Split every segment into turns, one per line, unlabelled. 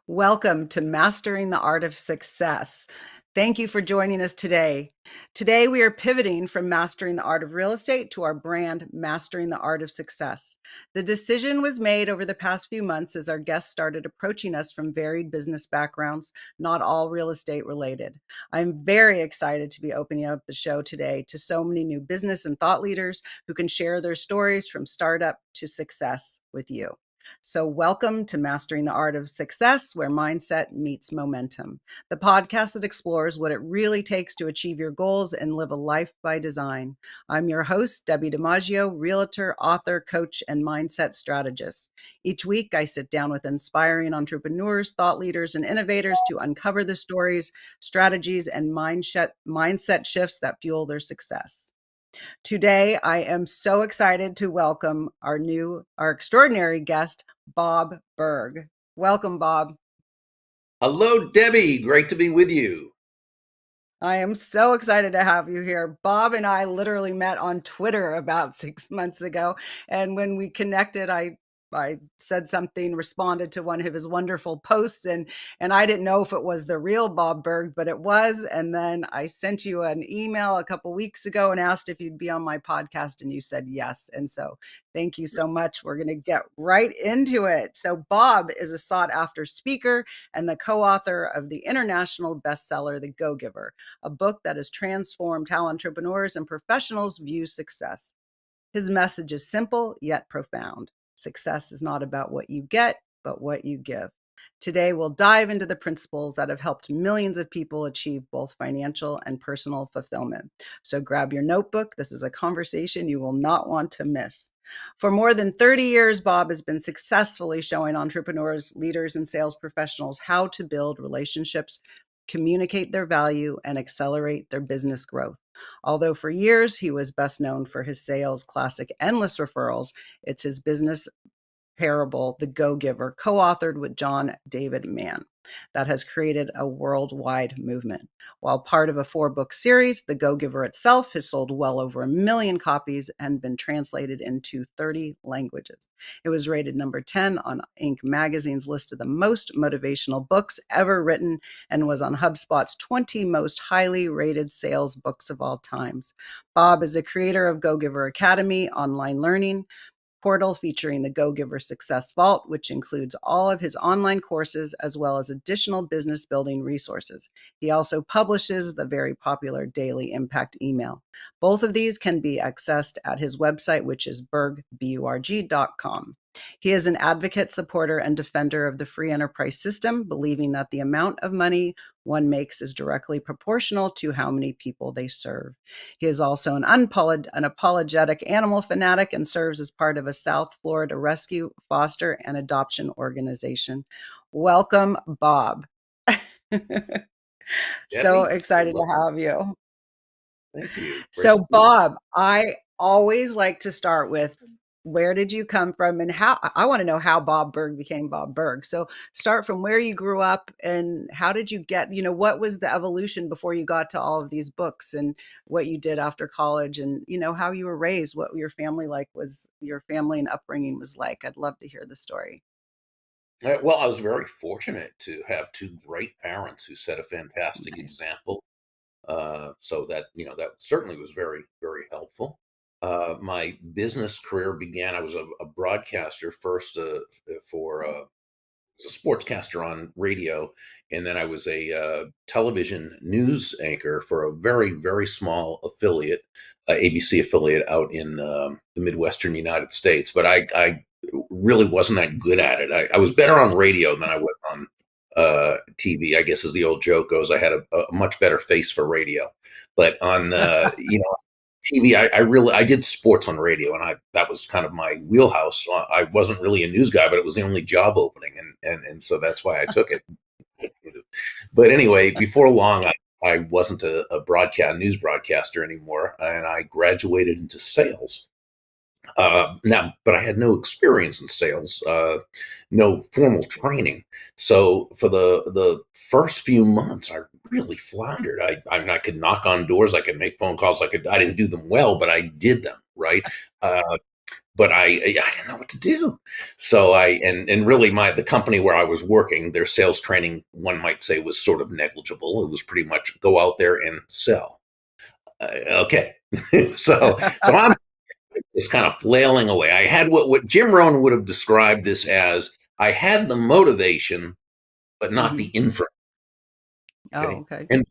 Welcome to Mastering the Art of Success. Thank you for joining us today. Today, we are pivoting from mastering the art of real estate to our brand, Mastering the Art of Success. The decision was made over the past few months as our guests started approaching us from varied business backgrounds, not all real estate related. I'm very excited to be opening up the show today to so many new business and thought leaders who can share their stories from startup to success with you. So, welcome to Mastering the Art of Success, where mindset meets momentum, the podcast that explores what it really takes to achieve your goals and live a life by design. I'm your host, Debbi DiMaggio, realtor, author, coach, and mindset strategist. Each week, I sit down with inspiring entrepreneurs, thought leaders, and innovators to uncover the stories, strategies, and mindset shifts that fuel their success. Today, I am so excited to welcome our extraordinary guest, Bob Burg. Welcome, Bob.
Hello, Debbie. Great to be with you.
I am so excited to have you here. Bob and I literally met on Twitter about 6 months ago. And when we connected, I said something, responded to one of his wonderful posts, and I didn't know if it was the real Bob Burg, but it was. And then I sent you an email a couple weeks ago and asked if you'd be on my podcast, and you said yes. And so thank you so much. We're going to get right into it. So Bob is a sought after speaker and the co-author of the international bestseller, The Go-Giver, a book that has transformed how entrepreneurs and professionals view success. His message is simple yet profound. Success is not about what you get, but what you give. Today, we'll dive into the principles that have helped millions of people achieve both financial and personal fulfillment. So grab your notebook. This is a conversation you will not want to miss. For more than 30 years, Bob has been successfully showing entrepreneurs, leaders, and sales professionals how to build relationships, communicate their value, and accelerate their business growth. Although for years he was best known for his sales classic Endless Referrals, it's his business parable, The Go-Giver, co-authored with John David Mann, that has created a worldwide movement. While part of a 4-book series, The Go-Giver itself has sold well over 1 million copies and been translated into 30 languages. It was rated number 10 on Inc. magazine's list of the most motivational books ever written and was on HubSpot's 20 most highly rated sales books of all times. Bob is the creator of Go-Giver Academy, online learning portal featuring the Go-Giver Success Vault, which includes all of his online courses as well as additional business building resources. He also publishes the very popular Daily Impact email. Both of these can be accessed at his website, which is burg.com. He is an advocate, supporter, and defender of the free enterprise system, believing that the amount of money one makes is directly proportional to how many people they serve. He is also an unapologetic animal fanatic and serves as part of a South Florida rescue, foster, and adoption organization. Welcome, Bob. So
Debbie,
excited to have you.
thank you. Great to
So,
be with you.
Bob, I always like to start with where did you come from and how I want to know how Bob Burg became Bob Burg. So, start from where you grew up and how did you get, what was the evolution before you got to all of these books and what you did after college and, how you were raised, what your family and upbringing was like. I'd love to hear the story.
Well, I was very fortunate to have two great parents who set a fantastic
Nice.
example. So that certainly was very, very helpful. My business career began, I was a broadcaster first for was a sportscaster on radio, and then I was a television news anchor for a very, very small affiliate, ABC affiliate out in the Midwestern United States. But I really wasn't that good at it. I was better on radio than I was on TV. I guess as the old joke goes, I had a much better face for radio, but on TV, I did sports on radio, and I that was kind of my wheelhouse. I wasn't really a news guy, but it was the only job opening, and so that's why I took it. But anyway, before long, I wasn't a broadcast news broadcaster anymore, and I graduated into sales. But I had no experience in sales, no formal training. So for the first few months, I really floundered. I could knock on doors, I could make phone calls, I didn't do them well, but I did them right. Uh, but I didn't know what to do. So and really the company where I was working, their sales training, one might say, was sort of negligible. It was pretty much go out there and sell. Okay. So I'm just kind of flailing away. I had what Jim Rohn would have described this as: I had the motivation, but not the
Mhm.
information.
Oh,
Okay.
okay.
And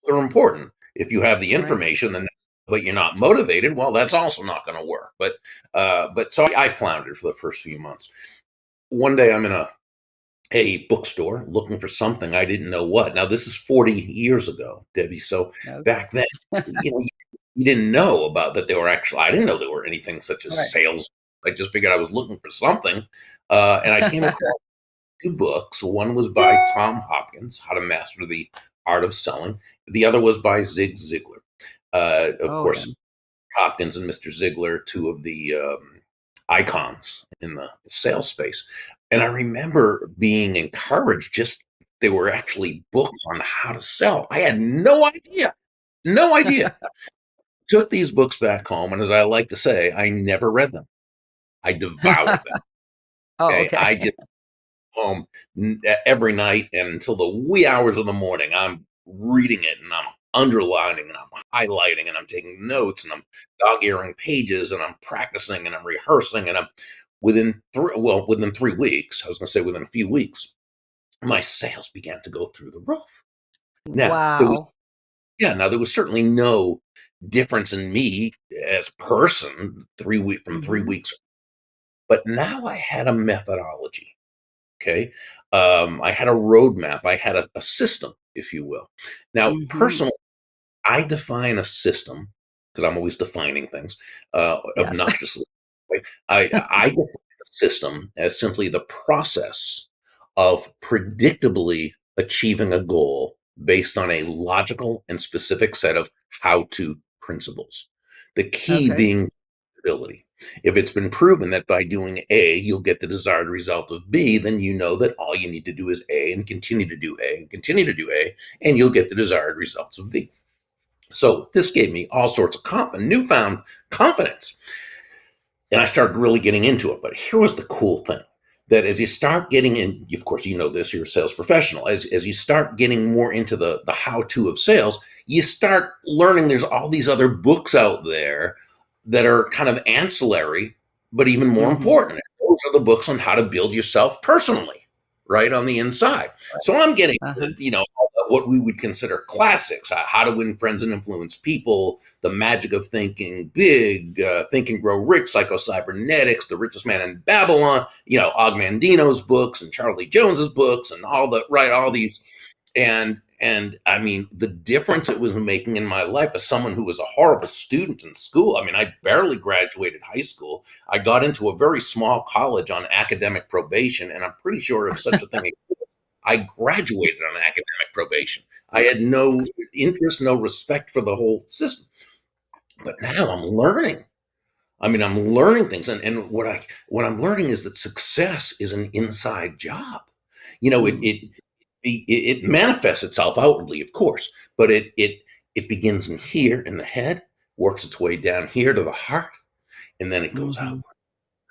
they're important. If you have the
Right.
information, then but you're not motivated, well, that's also not going to work. But so I floundered for the first few months. One day I'm in a bookstore looking for something I didn't know what. Now this is 40 years ago, Debbie. So
No.
back then, you didn't know about that. They were actually, I didn't know there were anything such as
Right.
sales. I just figured I was looking for something, and I came across two books. One was by Tom Hopkins, How to Master the Art of Selling. The other was by Zig Ziglar. Of
Oh, yeah.
course, Hopkins and Mr. Ziglar, two of the icons in the sales space. And I remember being encouraged, just they were actually books on how to sell. I had no idea, no idea. Took these books back home, and as I like to say, I never read them. I devoured them.
Oh,
Okay,
okay.
I just home every night and until the wee hours of the morning. I'm reading it and I'm underlining and I'm highlighting and I'm taking notes and I'm dog earing pages and I'm practicing and I'm rehearsing and I'm within 3 weeks. I was going to say within a few weeks, my sales began to go through the roof. Now there was
Wow.
now there was certainly no difference in me as a person 3 week from three
Mhm.
weeks, but now I had a methodology. Okay. I had a roadmap. I had a system, if you will. Now,
Mhm.
personally, I define a system because I'm always defining things
Yes.
obnoxiously. Right? I define a system as simply the process of predictably achieving a goal based on a logical and specific set of how to principles. The key
Okay.
being ability. If it's been proven that by doing A, you'll get the desired result of B, then you know that all you need to do is A and continue to do A and continue to do A, and you'll get the desired results of B. So this gave me all sorts of newfound confidence. And I started really getting into it. But here was the cool thing that as you start getting in, of course, you know this, you're a sales professional. As you start getting more into the how to of sales, you start learning there's all these other books out there that are kind of ancillary, but even more
Mhm.
important. Those are the books on how to build yourself personally, right on the inside. So I'm getting,
Uh-huh.
what we would consider classics: How to Win Friends and Influence People, The Magic of Thinking Big, Think and Grow Rich, Psycho-Cybernetics, The Richest Man in Babylon, Og Mandino's books and Charlie Jones's books and all these. And I mean, the difference it was making in my life as someone who was a horrible student in school. I mean, I barely graduated high school. I got into a very small college on academic probation, and I'm pretty sure if such a thing, I graduated on academic probation. I had no interest, no respect for the whole system. But now I'm learning. I mean, I'm learning things, and what I'm learning is that success is an inside job. You know, it
Mm.
it it manifests itself outwardly, of course, but it begins in here in the head, works its way down here to the heart, and then it goes out.
Mhm.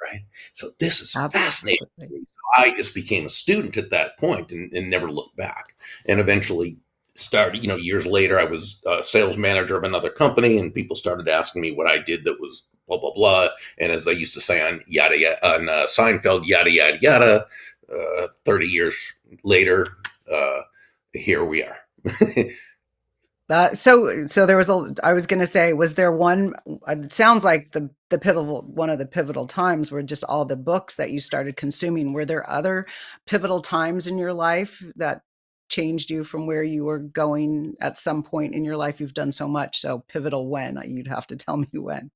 Right. So this is fascinating.
Absolutely.
I just became a student at that point and never looked back. And eventually started, years later, I was a sales manager of another company, and people started asking me what I did that was blah, blah, blah. And as they used to say on Seinfeld, yada, yada, yada, 30 years later, uh, here we are.
So there was I was gonna say, was there one, it sounds like the pivotal one of the pivotal times were just all the books that you started consuming. Were there other pivotal times in your life that changed you from where you were going at some point in your life? You've done so much, so pivotal when? You'd have to tell me when.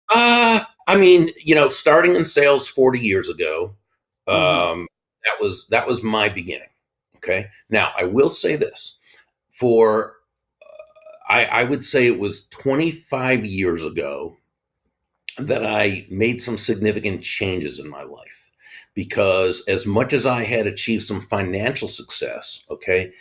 I mean, starting in sales 40 years ago,
Mhm.
that was my beginning. Okay. Now I will say this: for I would say it was 25 years ago that I made some significant changes in my life, because as much as I had achieved some financial success, okay,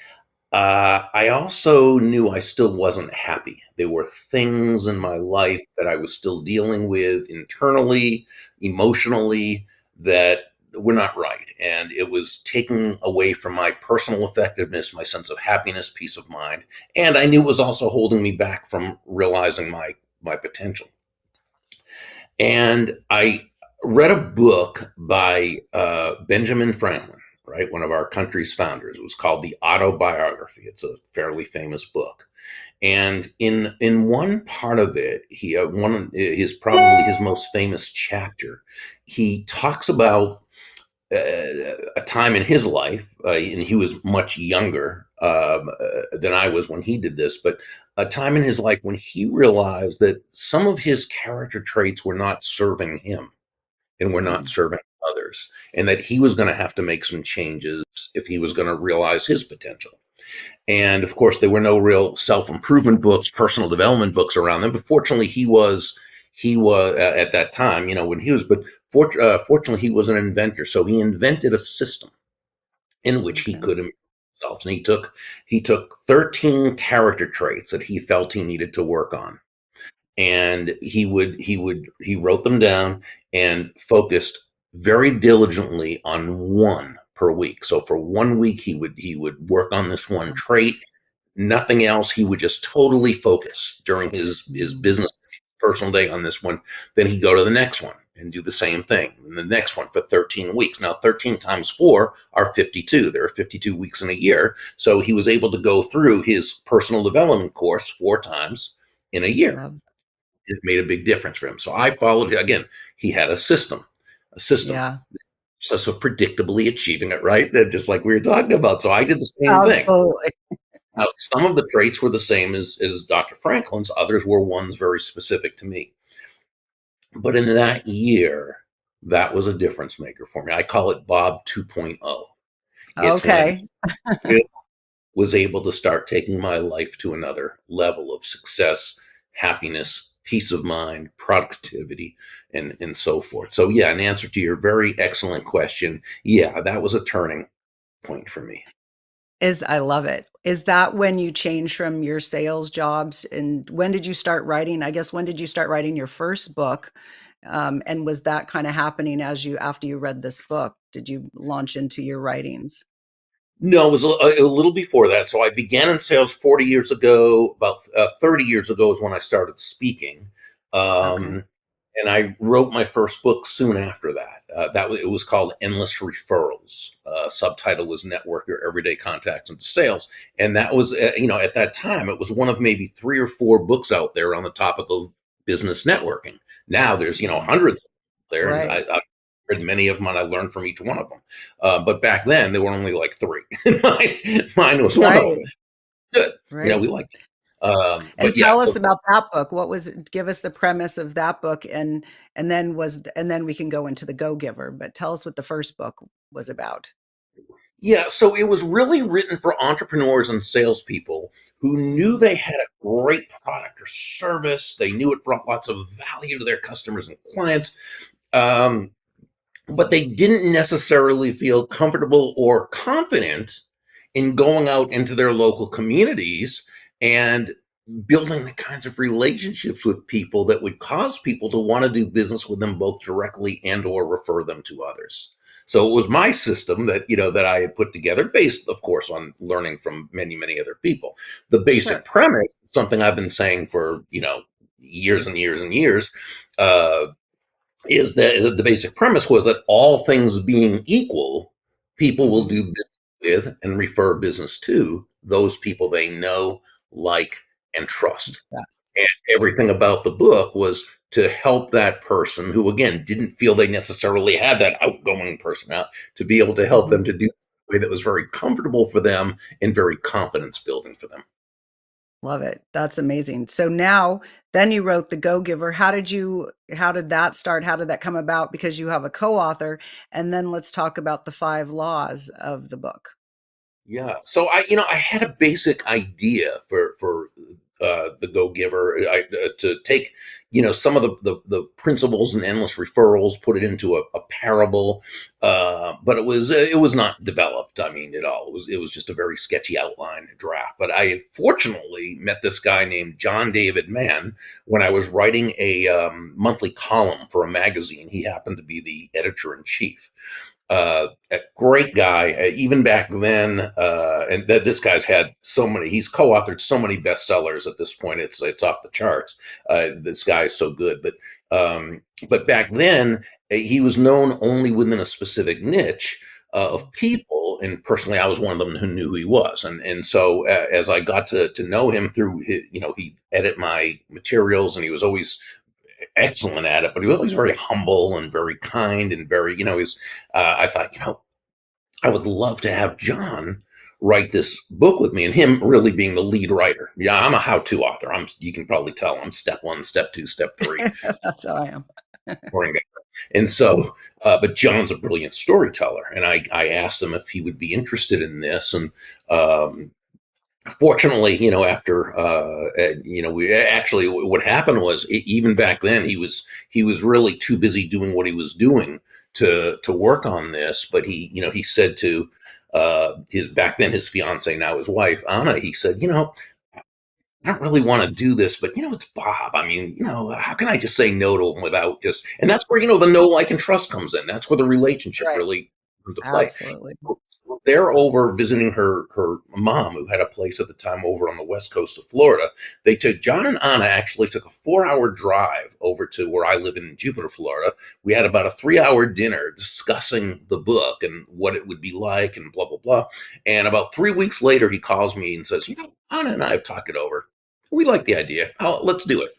I also knew I still wasn't happy. There were things in my life that I was still dealing with internally, emotionally, that were not right. And it was taking away from my personal effectiveness, my sense of happiness, peace of mind. And I knew it was also holding me back from realizing my potential. And I read a book by Benjamin Franklin, right, one of our country's founders. It was called The Autobiography. It's a fairly famous book, and in one part of it, he one of his probably his most famous chapter, he talks about a time in his life, and he was much younger than I was when he did this, but a time in his life when he realized that some of his character traits were not serving him and were not
Mm,
serving others, and that he was going to have to make some changes if he was going to realize his potential. And of course, there were no real self improvement books, personal development books around them. But fortunately, he was at that time, when he was. But fortunately, he was an inventor, so he invented a system in which he
okay.
could improve himself. And he took 13 character traits that he felt he needed to work on, and he wrote them down and focused very diligently on one per week. So for 1 week, he would work on this one trait, nothing else. He would just totally focus during his
Mm,
business personal day on this one. Then he'd go to the next one and do the same thing, and the next one for 13 weeks. Now 13 times 4 are 52. There are 52 weeks in a year, so he was able to go through his personal development course 4 times in a year.
love.
It made a big difference for him. So I followed again. He had a system
Yeah,
so predictably achieving it, right, that just like we were talking about. So I did the same thing.
absolutely.
Now, some of the traits were the same as Dr. Franklin's, others were ones very specific to me. But in that year, that was a difference maker for me. I call it Bob 2.0. It's when
Okay.
I was able to start taking my life to another level of success, happiness, peace of mind, productivity, and so forth. So, yeah, in answer to your very excellent question, yeah, that was a turning point for me.
I love it. Is that when you changed from your sales jobs, and when did you start writing? I guess when did you start writing your first book? And was that kind of happening after you read this book? Did you launch into your writings?
No, it was a little before that. So I began in sales 40 years ago. About 30 years ago is when I started speaking.
Okay.
Um, and I wrote my first book soon after that. It was called Endless Referrals. Subtitle was Network Your Everyday Contacts into Sales, and that was at that time it was one of maybe 3 or 4 books out there on the topic of business networking. Now there's
Yeah.
hundreds there, and
Right.
I've read many of them, and I learned from each one of them. But back then there were only like three. mine was one of them.
Right.
Good,
Right.
we like it.
And
But yeah,
tell
so
us about that book. What was it? Give us the premise of that book, and then we can go into The Go-Giver, but tell us what the first book was about.
yeah, so it was really written for entrepreneurs and salespeople who knew
Mhm.
they had a great product or service. They knew it brought lots of value to their customers and clients. Um, but they didn't necessarily feel comfortable or confident in going out into their local communities and building the kinds of relationships with people that would cause people to want to do business with them both directly and or refer them to others. So it was my system that I had put together, based of course on learning from many other people. The basic
Sure.
premise, something I've been saying for years and years and years, uh, is that the basic premise was that all things being equal, people will
Mhm.
do business with and refer business to those people they know, like, and trust.
Yes.
And everything about the book was to help that person who, again, didn't feel they necessarily had that outgoing personality, to be able to help them
Mhm.
to do it in a way that was very comfortable for them and very confidence building for them.
Love it. That's amazing. So now then you wrote The Go-Giver. How did that start? How did that come about? Because you have a co-author, and then let's talk about the 5 laws of the book.
Yeah. So I had a basic idea for the Go Giver, to take some of the principles and endless referrals, put it into a parable, but it was not developed. I mean, at all. It was just a very sketchy outline draft. But I had fortunately met this guy named John David Mann when I was writing a monthly column for a magazine. He happened to be the editor in chief. A great guy, even back then, and this guy's had so many. He's co-authored so many bestsellers at this point. It's off the charts. This guy is so good, but back then he was known only within a specific niche of people. And personally, I was one of them who knew who he was. And so as I got to know him through his, he edit my materials, and he was always excellent at it, but he was always very humble and very kind and very, he's, I thought, I would love to have John write this book with me, and him really being the lead writer. Yeah, I'm a how-to author. You can probably tell I'm step one, step two, step three.
That's how I am.
And so, but John's a brilliant storyteller. And I asked him if he would be interested in this. And fortunately, after we actually, what happened was, even back then he was really too busy doing what he was doing to work on this. But he said to his back then his fiance, now his wife Anna, he said, I don't really want to do this, but it's Bob. I mean, how can I just say no to him without just, and that's where, the know, like, and trust comes in. That's where the relationship
Right.
really comes into play.
Absolutely.
They're over visiting her mom, who had a place at the time over on the west coast of Florida. John and Anna actually took a 4-hour drive over to where I live in Jupiter, Florida. We had about a 3-hour dinner discussing the book and what it would be like and blah, blah, blah. And about 3 weeks later, he calls me and says, Anna and I have talked it over. We like the idea. Let's do it.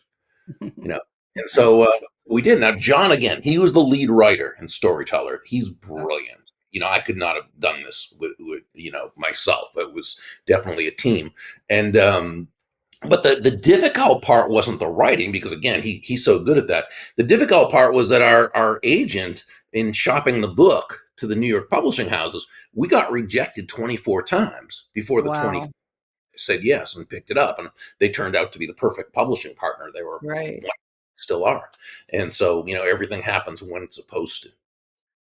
You know. And so
Nice.
we did. Now, John, again, he was the lead writer and storyteller. He's
Okay.
brilliant. I could not have done this with myself. It was definitely a team. And but the difficult part wasn't the writing, because again, he's so good at that. The difficult part was that our agent, in shopping the book to the New York publishing houses, we got rejected 24 times before the 20
Wow.
said yes and picked it up, and they turned out to be the perfect publishing partner. They were,
Right.
still are. And so everything happens when it's supposed to.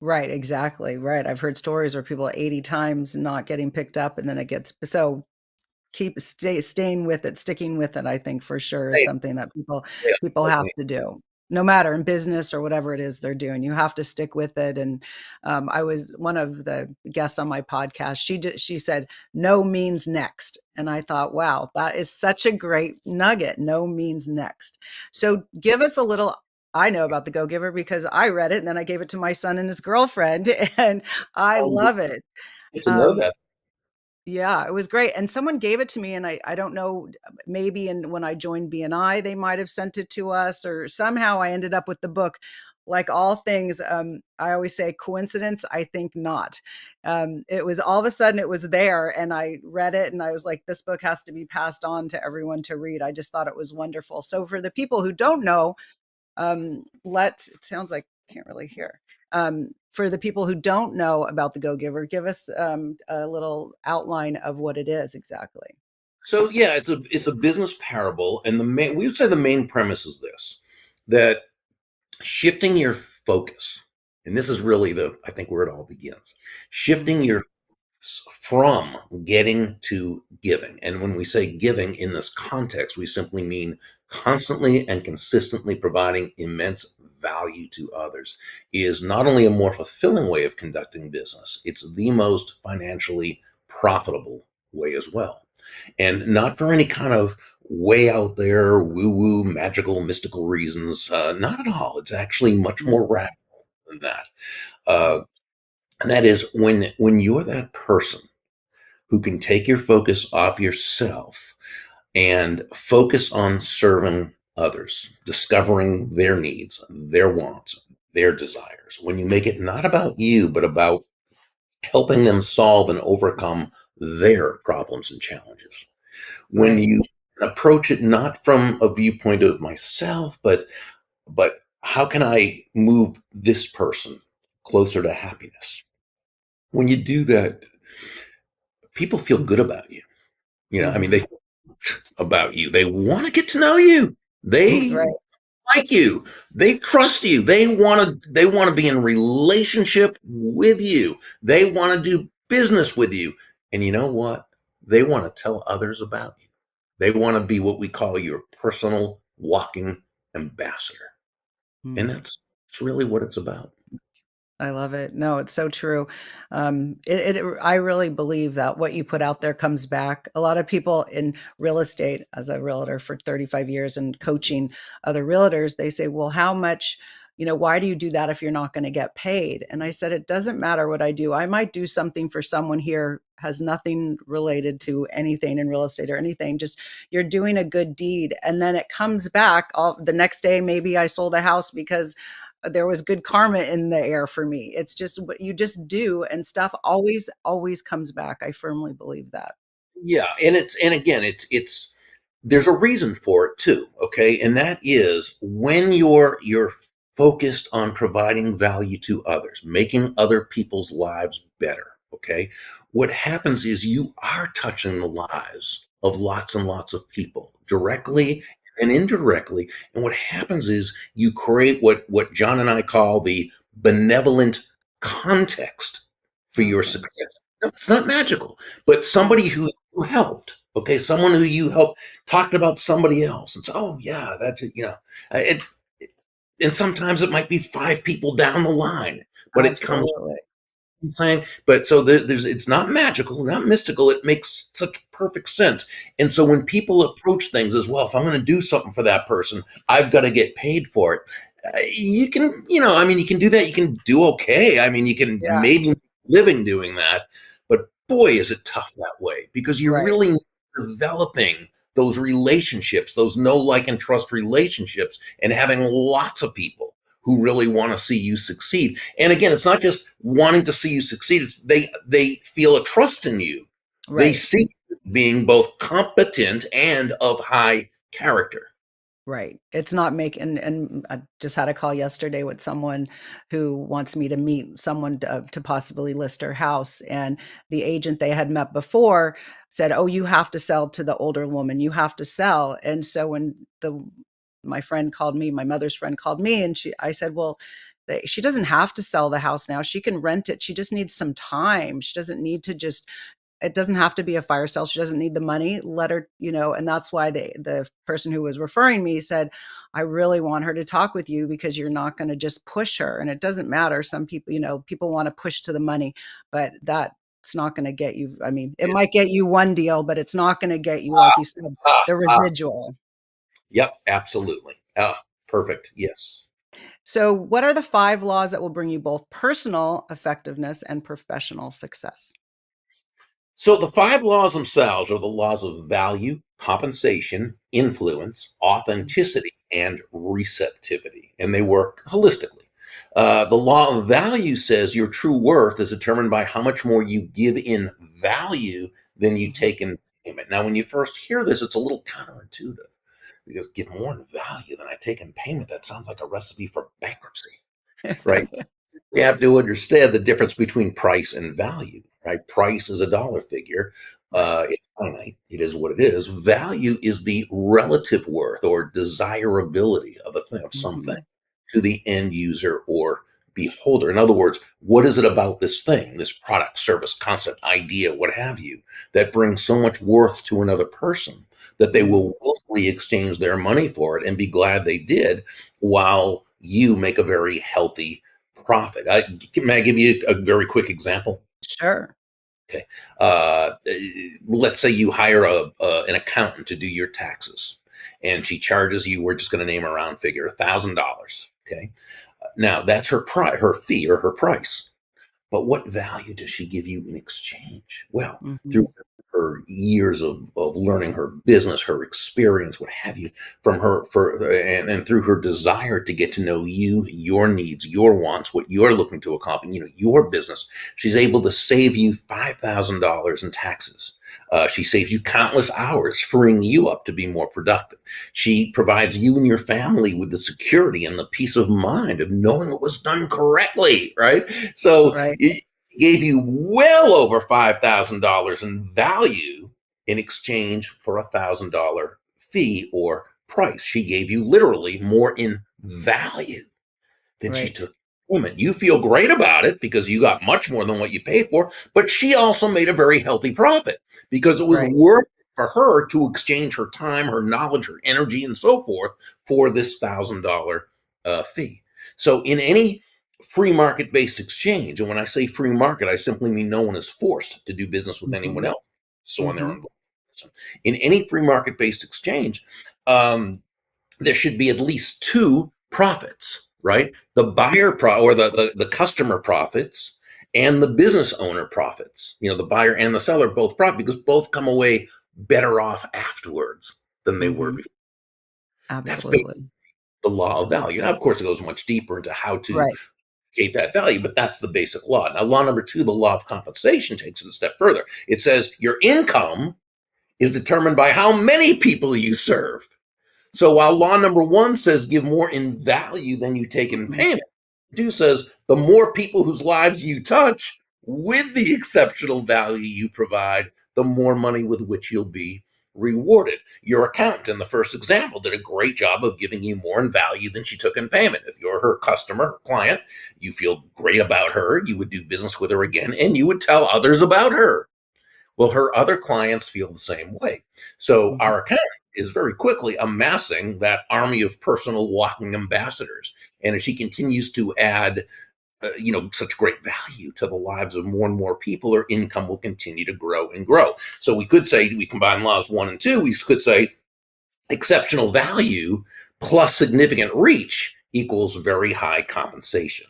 Right. Exactly. Right. I've heard stories where people 80 times not getting picked up, and then it gets so staying with it, sticking with it, I think for sure is
Hey,
something that
yeah,
people have to do. No matter in business or whatever it is they're doing, you have to stick with it. And I was one of the guests on my podcast. She said, "No means next," and I thought, wow, that is such a great nugget. No means next. So give us a little. I know about the Go Giver because I read it and then I gave it to my son and his girlfriend, and I
good
love it.
to know
Um,
that.
yeah, it was great, and someone gave it to me, and I don't know, maybe when I joined BNI, they might have sent it to us, or somehow I ended up with the book. Like all things, I always say coincidence, I think not. It was all of a sudden it was there, and I read it, and I was like, "This book has to be passed on to everyone to read." I just thought it was wonderful. So for the people who don't know, it sounds like can't really hear. For the people who don't know about the Go Giver, give us a little outline of what it is exactly.
So yeah, it's a business parable, and we would say the main premise is this: that shifting your focus, and this is really I think where it all begins, shifting
Mhm.
your from getting to giving. And when we say giving in this context, we simply mean constantly and consistently providing immense value to others is not only a more fulfilling way of conducting business, it's the most financially profitable way as well. And not for any kind of way out there, woo woo, magical, mystical reasons. Not at all. It's actually much more
Mhm.
radical than that. Uh, and that is when you're that person who can take your focus off yourself and focus on serving others, discovering their needs, their wants, their desires. When you make it not about you, but about helping them solve and overcome their problems and challenges. When
Right.
you approach it not from a viewpoint of myself, but how can I move this person closer to happiness? When you do that, people feel good about you. I mean,
Mhm.
about you. They want to get to know you. They
Right.
like you. They trust you. They want to be in relationship with you. They want to do business with you. And you know what? They want to tell others about you. They want to be what we call your personal walking ambassador. And
Mm.
that's really what it's about.
I love it. No, it's so true. I really believe that what you put out there comes back. A lot of people in real estate, as a realtor for 35 years and coaching other realtors, they say, well, how much, why do you do that if you're not going to get paid? And I said, it doesn't matter what I do. I might do something for someone here has nothing related to anything in real estate or anything. Just you're doing a good deed. And then it comes back all the next day. Maybe I sold a house because there was good karma in the air for me. It's just what you just do, and stuff always comes back. I firmly believe that.
Yeah, and again, it's there's a reason for it too, okay? And that is when you're focused on providing value to others, making other people's lives better, okay? What happens is you are touching the lives of lots and lots of people directly and indirectly. And what happens is you create what John and I call the benevolent context for your
Okay.
success. No, it's not magical, but
Yeah.
somebody who helped, okay, someone who you helped talked about somebody else and said, oh yeah, that's it, and sometimes it might be five people down the line, but it comes
Absolutely.
saying, but so there's it's not magical, not mystical. It makes such perfect sense. And so when people approach things as well, if I'm going to do something for that person, I've got to get paid for it. You can, I mean, you can do that. You can do okay. I mean, you can
Yeah.
maybe make a living doing that, but boy, is it tough that way because you're
Right.
really developing those relationships, those know, like, and trust relationships, and having lots of people who really want to see you succeed. And again, it's not just wanting to see you succeed. It's they feel a trust in you. They
Right.
see you being both competent and of high character.
Right. It's not and I just had a call yesterday with someone who wants me to meet someone to possibly list her house. And the agent they had met before said, "Oh, you have to sell to the older woman. You have to sell." And so when my friend called me, my mother's friend called me, and I said, "Well, she doesn't have to sell the house now. She can rent it. She just needs some time. She doesn't need to just it doesn't have to be a fire sale. She doesn't need the money. Let her, and that's why the person who was referring me said, I really want her to talk with you because you're not going to just push her. And it doesn't matter. Some people, people want to push to the money, but that's not going to get you. I mean, it might get you one deal, but it's not going to get you, like you said,
Ah,
the
ah,
residual.
yep, absolutely. Ah, perfect. Yes.
So, what are the 5 laws that will bring you both personal effectiveness and professional success?
So the five laws themselves are the laws of value, compensation, influence, authenticity, and receptivity, and they work holistically. The law of value says your true worth is determined by how much more you give in value than you
Mhm.
take in payment. Now, when you first hear this, it's a little counterintuitive because give more in value than I take in payment. That sounds like a recipe for bankruptcy, right? You have to understand the difference between price and value, right? Price is a dollar figure.
Right.
It's finite. It is what it is. Value is the relative worth or desirability of a thing, of something,
Mhm.
to the end user or beholder. In other words, what is it about this thing, this product, service, concept, idea, what have you, that brings so much worth to another person that they
Mm.
will willingly exchange their money for it and be glad they did, while you make a very healthy profit? May I give you a very quick example?
Sure.
Okay. Uh, let's say you hire an accountant to do your taxes, and she charges you. We're just going to name a round figure, $1,000. Okay. Now that's her fee or her price. But what value does she give you in exchange? Well, through
Mhm.
her years of learning her business, her experience, what have you, from her and through her desire to get to know you, your needs, your wants, what you're looking to accomplish, your business, she's able to save you $5,000 in taxes. She saves you countless hours, freeing you up to be more productive. She provides you and your family with the security and the peace of mind of knowing it was done correctly, right? So
Right.
it gave you well over $5,000 in value, in exchange for $1,000 fee or price. She gave you literally more in value than she
Right.
took payment. You feel great about it because you got much more than what you paid for, but she also made a very healthy profit because it was
Right.
worth it for her to exchange her time, her knowledge, her energy, and so forth for this $1,000 fee. So in any free market based exchange, and when I say free market, I simply mean no one is forced to do business with anyone
Mhm.
else. So on their
Mhm.
own. So in any free market based exchange, um, there should be at least two profits, right? The or the customer profits and the business owner profits. The buyer and the seller both profit because both come away better off afterwards than they were
Mhm.
before. That's basically
Absolutely.
the law of value. Now, of course, it goes much deeper into how to
Right.
create that value, but that's the basic law. Now, law number two, the law of compensation, takes it a step further. It says your income is determined by how many people you serve. So while law number one says give more in value than you take in
Mhm.
payment, two says the more people whose lives you touch with the exceptional value you provide, the more money with which you'll be rewarded. Your accountant in the first example did a great job of giving you more in value than she took in payment. If you're her customer, her client, you feel great about her, you would do business with her again, and you would tell others about her. Well, her other clients feel the same way. So
Mhm.
our account is very quickly amassing that army of personal walking ambassadors. And as she continues to add, such great value to the lives of more and more people, her income will continue to grow and grow. So we could say we combine laws one and two. We could say exceptional value plus significant reach equals very high compensation.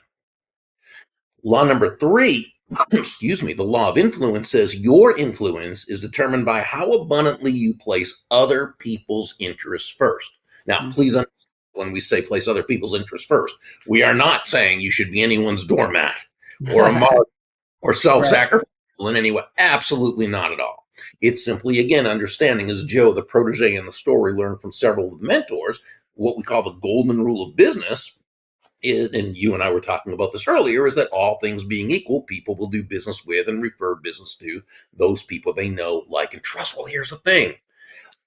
Law number three, excuse me, the law of influence says your influence is determined by how abundantly you place other people's interests first. Now, please
Mhm.
understand when we say place other people's interests first, we are not saying you should be anyone's doormat or a mark or self
Right.
sacrificial in any way. Absolutely not at all. It's simply, again, understanding, as Joe, the protege in the story, learned from several of the mentors, what we call the golden rule of business is, and you and I were talking about this earlier, is that all things being equal, people will do business with and refer business to those people they know, like, and trust. Well, here's the thing: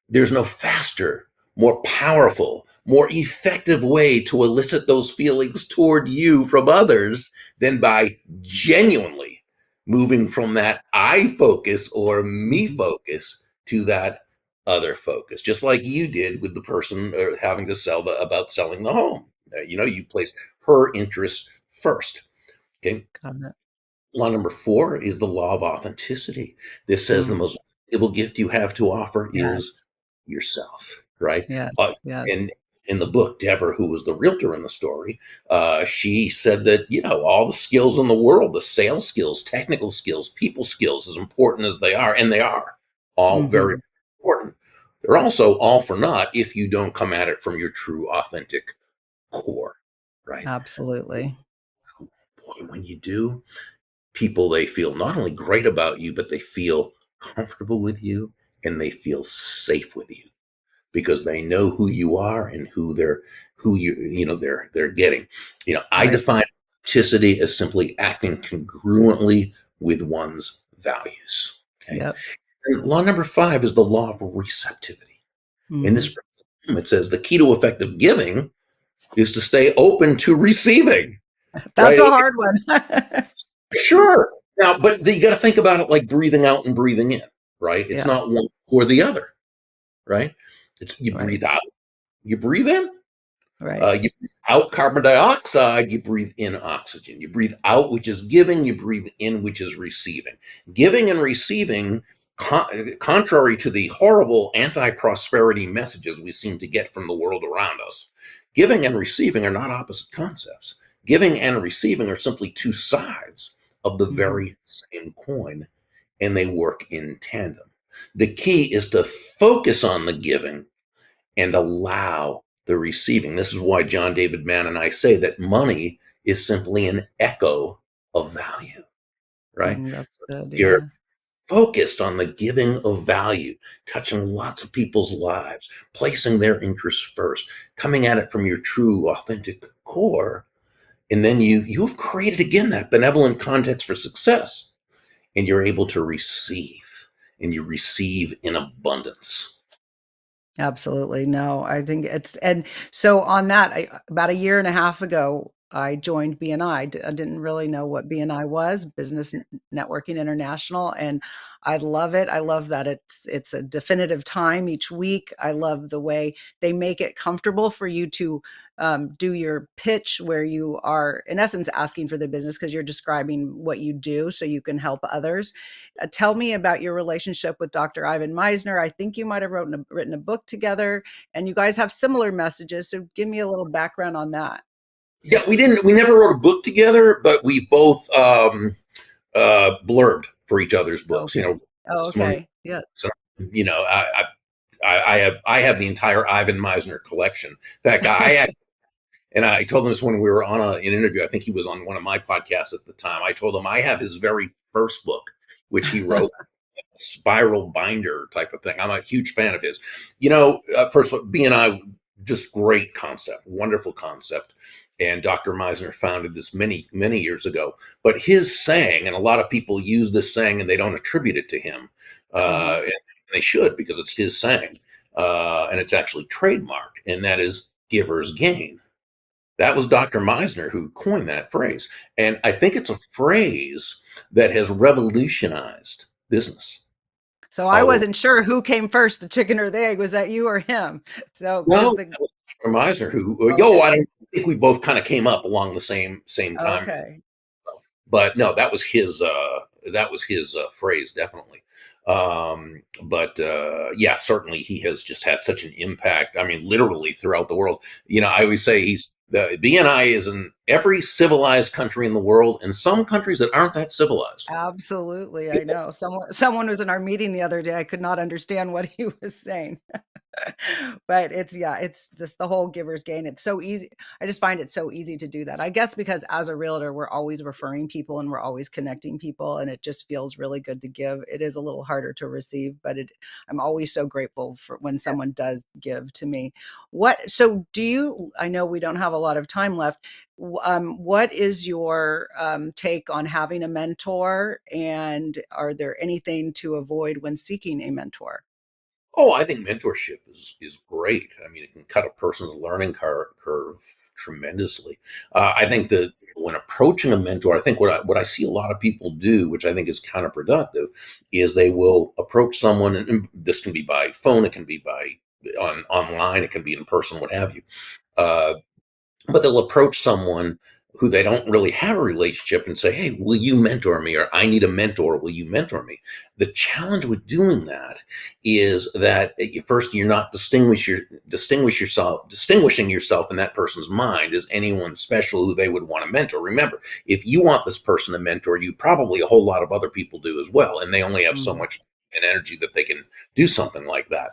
there's no faster, more powerful, more effective way to elicit those feelings toward you from others than by genuinely moving from that I focus or me
Mhm.
focus to that other focus, just like you did with the person having to about selling the home. You place her interests first. Okay.
Got it.
Law number four is the law of authenticity. This says the
Mm.
most valuable gift you have to offer is
Yes.
yourself, right?
Yes. Yes.
And in the book, Deborah, who was the realtor in the story, she said that, all the skills in the world, the sales skills, technical skills, people skills, as important as they are, and they are all very
Mhm.
important. They're also all for naught if you don't come at it from your true, authentic core, right?
Absolutely.
Boy, when you do, people, they feel not only great about you, but they feel comfortable with you and they feel safe with you because they know who you are and they're getting. I
Right.
define authenticity as simply acting congruently with one's values. Okay.
Yep.
And law number five is the law of receptivity. In
Mhm.
this, it says the key to effective giving is to stay open to receiving,
That's a
right?
hard one.
Sure. Now, but you got to think about it like breathing out and breathing in, right? It's
Yeah.
not one or the other, right? It's you
Right.
breathe out, you breathe in.
Right.
You breathe out carbon dioxide, you breathe in oxygen. You breathe out, which is giving, you breathe in, which is receiving. Giving and receiving, contrary to the horrible anti prosperity messages we seem to get from the world around us, giving and receiving are not opposite concepts. Giving and receiving are simply two sides of the
Mhm.
very same coin, and they work in tandem. The key is to focus on the giving and allow the receiving. This is why John David Mann and I say that money is simply an echo of value, right?
Mm, that's good.
You're
Yeah.
focused on the giving of value, touching lots of people's lives, placing their interests first, coming at it from your true, authentic core. And then you have created again that benevolent context for success, and you're able to receive. and you receive in abundance.
Absolutely. No, I think it's, and so on that, about a year and a half ago, I joined BNI. I didn't really know what BNI was, Business Networking International, and I love it. I love that it's a definitive time each week. I love the way they make it comfortable for you to do your pitch, where you are in essence asking for the business because you're describing what you do, so you can help others. Tell me about your relationship with Dr. Ivan Meisner. I think you might have written a book together, and you guys have similar messages. So give me a little background on that.
Yeah, we never wrote a book together, but we both blurbed for each other's books.
Okay. Oh,
Someone,
okay. Yeah.
so, you know, I have the entire Ivan Meisner collection. In fact, and I told him this when we were on an interview. I think he was on one of my podcasts at the time. I told him I have his very first book, which he wrote, spiral binder type of thing. I'm a huge fan of his. First of all, BNI, just great concept, wonderful concept. And Dr. Meisner founded this many, many years ago. But his saying, and a lot of people use this saying and they don't attribute it to him.
Hmm.
And they should, because it's his saying. And it's actually trademarked, and that is giver's gain. That was Dr. Meisner who coined that phrase. And I think it's a phrase that has revolutionized business
So I
all over.
wasn't sure who came first, the chicken or the egg. Was that you or him? So because
No,
the
that was Dr. Meisner who,
okay,
I don't think we both kind of came up along the same time.
okay.
But no, that was his phrase, definitely. But yeah, certainly he has just had such an impact. I mean, literally throughout the world. I always say the BNI is in every civilized country in the world, and some countries that aren't that civilized.
Absolutely. I know. Someone was in our meeting the other day. I could not understand what he was saying. But it's, yeah, it's just the whole giver's gain. It's so easy. I just find it so easy to do that. I guess because as a realtor, we're always referring people and we're always connecting people, and it just feels really good to give. It is a little harder to receive, but I'm always so grateful for when someone does give to me. So do you, I know we don't have a lot of time left. What is your take on having a mentor, and are there anything to avoid when seeking a mentor?
Oh, I think mentorship is great. I mean, it can cut a person's learning curve tremendously. I think that when approaching a mentor, I think what I see a lot of people do, which I think is counterproductive, is they will approach someone, and this can be by phone, it can be by online, it can be in person, what have you. Uh, but they'll approach someone who they don't really have a relationship and say, "Hey, will you mentor me?" Or "I need a mentor. Will you mentor me?" The challenge with doing that is that first, you're not distinguishing yourself in that person's mind as anyone special who they would want to mentor. Remember, if you want this person to mentor you, probably a whole lot of other people do as well, and they only have so
Mhm.
much and energy that they can do something like that.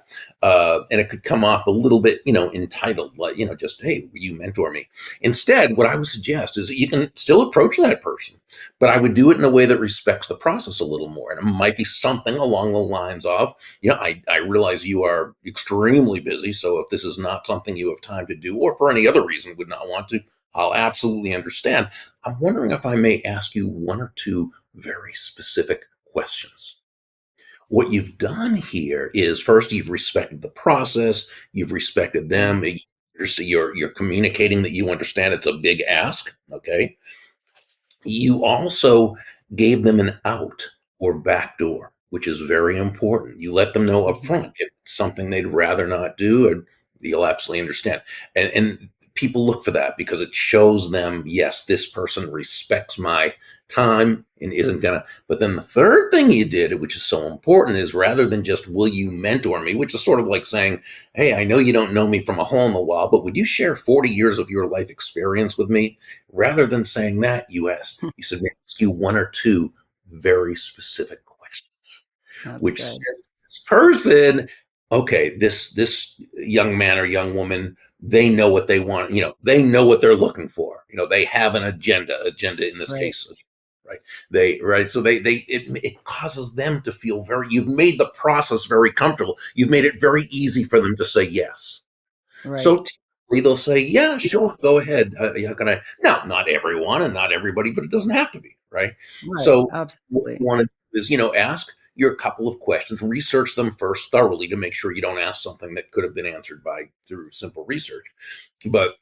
And it could come off a little bit, entitled, like, just, "Hey, will you mentor me?" Instead, what I would suggest is that you can still approach that person, but I would do it in a way that respects the process a little more. And it might be something along the lines of, I realize you are extremely busy. So if this is not something you have time to do, or for any other reason would not want to, I'll absolutely understand. I'm wondering if I may ask you one or two very specific questions. What you've done here is, first, you've respected the process, you've respected them. You're communicating that you understand it's a big ask. Okay. You also gave them an out or back door, which is very important. You let them know up
Mhm.
front if it's something they'd rather not do, or you'll absolutely understand. And people look for that because it shows them, yes, this person respects my time and isn't gonna. But then the third thing you did, which is so important, is rather than just "will you mentor me," which is sort of like saying, "Hey, I know you don't know me from a hole in the wall, but would you share 40 years of your life experience with me?" Rather than saying that, you said, "May I ask you one or two very specific questions,"
That's
which
good.
said to this person, "Okay, this young man or young woman, they know what they want. They know what they're looking for. They have an agenda in this
Right.
case." Right. Right. So it causes them to feel you've made the process very comfortable. You've made it very easy for them to say yes. So
Right.
typically they'll say, "Yeah, sure, go ahead. Yeah, can I?" Now, not everyone and not everybody, but it doesn't have to be, right?
Right.
So what you
Absolutely.
want to do is, ask. your couple of questions, research them first thoroughly to make sure you don't ask something that could have been answered by through simple research. But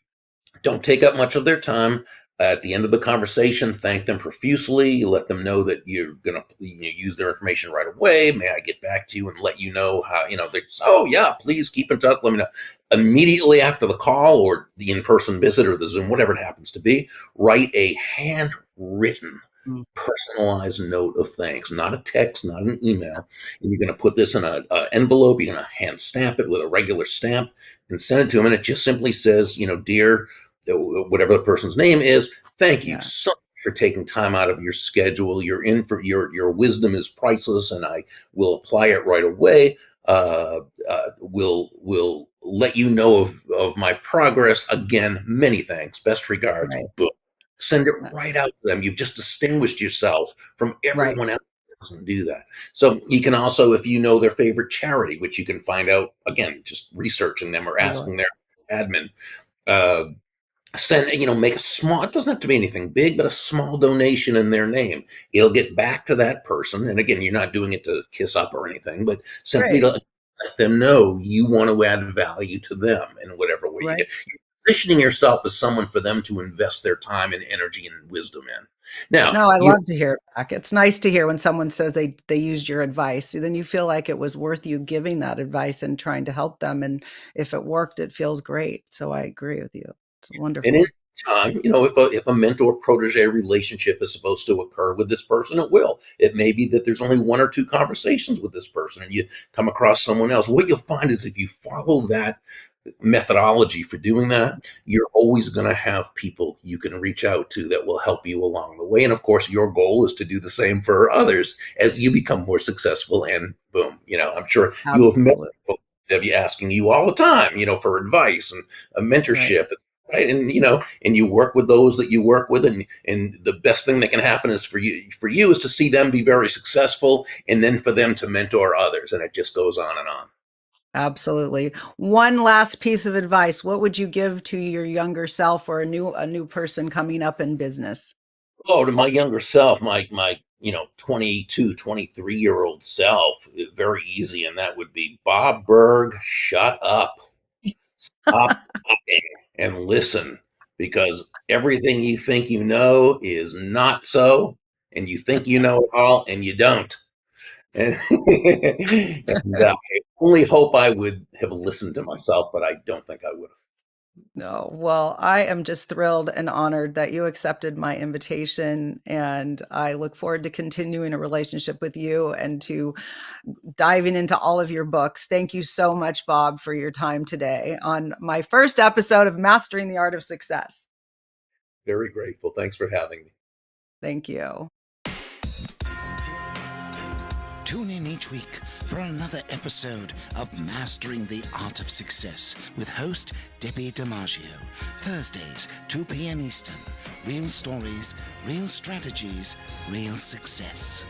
don't take up much of their time. At the end of the conversation, thank them profusely. Let them know that you're going to use their information right away. May I get back to you and let you know how, oh, yeah, please keep in touch. Let me know. Immediately after the call or the in person visit or the Zoom, whatever it happens to be, write a handwritten,
Mm.
personalized note of thanks, not a text, not an email. And you're going to put this in an envelope. You're going to hand stamp it with a regular stamp and send it to them. And it just simply says, dear, whatever the person's name is, thank you
Yeah.
so much for taking time out of your schedule. Your wisdom is priceless, and I will apply it right away. Will let you know of my progress. Again, many thanks. Best regards.
Right.
Boom. Send it
Uh,
right out to them. You've just distinguished yourself from
Right.
everyone else that doesn't do that. So you can also, if you know their favorite charity, which you can find out again, just researching them or
Totally.
asking their admin, uh, send, make a small, it doesn't have to be anything big, but a small donation in their name. It'll get back to that person. And again, you're not doing it to kiss up or anything, but simply to
Great.
let them know you want to add value to them in whatever way you
Right.
get. You're positioning yourself as someone for them to invest their time and energy and wisdom in. Now,
No, I
you
love to hear it back. It's nice to hear when someone says they used your advice. Then you feel like it was worth you giving that advice and trying to help them, and if it worked, it feels great. So I agree with you. It's
And in
wonderful.
time, if a mentor protege relationship is supposed to occur with this person, it will. It may be that there's only one or two conversations with this person and you come across someone else. What you'll find is if you follow that methodology for doing that, you're always going to have people you can reach out to that will help you along the way. And of course, your goal is to do the same for others as you become more successful. And boom, I'm sure you have met
Absolutely.
people that be asking you all the time, for advice and a
Right.
mentorship. Right. And you work with those that you work with. And the best thing that can happen is for you is to see them be very successful and then for them to mentor others. And it just goes on and on.
Absolutely. One last piece of advice. What would you give to your younger self or a new person coming up in business?
Oh, to my younger self, my 22, 23-year old self, very easy, and that would be Bob Burg, shut up. Stop talking and listen, because everything you think you know is not so, and you think you know it all, and you don't. And, I only hope I would have listened to myself, but I don't think I would have.
No. Well, I am just thrilled and honored that you accepted my invitation, and I look forward to continuing a relationship with you and to diving into all of your books. Thank you so much, Bob, for your time today on my first episode of Mastering the Art of Success.
Very grateful. Thanks for having me.
Thank you.
Tune in each week for another episode of Mastering the Art of Success with host Debbi DiMaggio. Thursdays, 2 p.m. Eastern. Real stories, real strategies, real success.